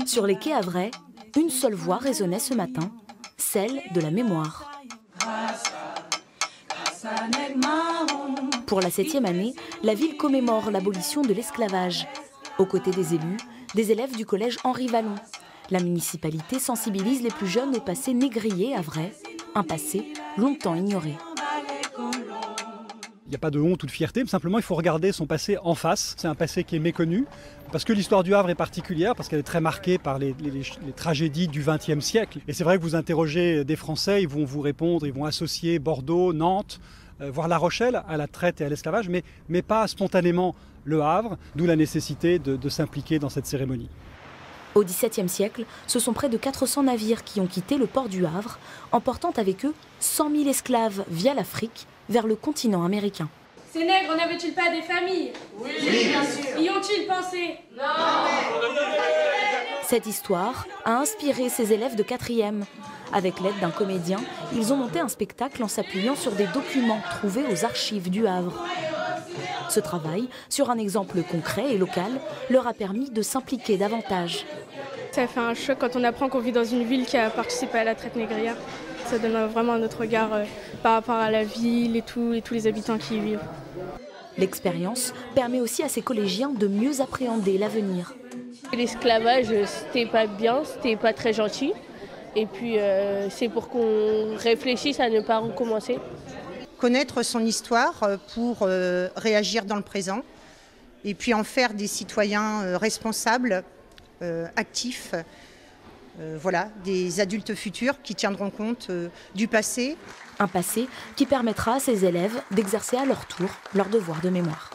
Sur les quais havrais, une seule voix résonnait ce matin, celle de la mémoire. Pour la 7e année, la ville commémore l'abolition de l'esclavage. Aux côtés des élus, des élèves du collège Henri Vallon. La municipalité sensibilise les plus jeunes au passé négrier havrais, un passé longtemps ignoré. Il n'y a pas de honte ou de fierté, mais simplement il faut regarder son passé en face. C'est un passé qui est méconnu, parce que l'histoire du Havre est particulière, parce qu'elle est très marquée par les tragédies du XXe siècle. Et c'est vrai que vous interrogez des Français, ils vont vous répondre, ils vont associer Bordeaux, Nantes, voire La Rochelle à la traite et à l'esclavage, mais pas spontanément le Havre, d'où la nécessité de s'impliquer dans cette cérémonie. Au XVIIe siècle, ce sont près de 400 navires qui ont quitté le port du Havre, emportant avec eux 100 000 esclaves via l'Afrique vers le continent américain. Ces nègres n'avaient-ils pas des familles? Oui, bien sûr. Y ont-ils pensé? Non. Cette histoire a inspiré ces élèves de 4e. Avec l'aide d'un comédien, ils ont monté un spectacle en s'appuyant sur des documents trouvés aux archives du Havre. Ce travail, sur un exemple concret et local, leur a permis de s'impliquer davantage. Ça fait un choc quand on apprend qu'on vit dans une ville qui a participé à la traite négrière. Ça donne vraiment un autre regard par rapport à la ville et tous les habitants qui y vivent. L'expérience permet aussi à ces collégiens de mieux appréhender l'avenir. L'esclavage, c'était pas bien, c'était pas très gentil. Et puis c'est pour qu'on réfléchisse à ne pas recommencer. Connaître son histoire pour réagir dans le présent et puis en faire des citoyens responsables, actifs, voilà, des adultes futurs qui tiendront compte du passé. Un passé qui permettra à ces élèves d'exercer à leur tour leur devoir de mémoire.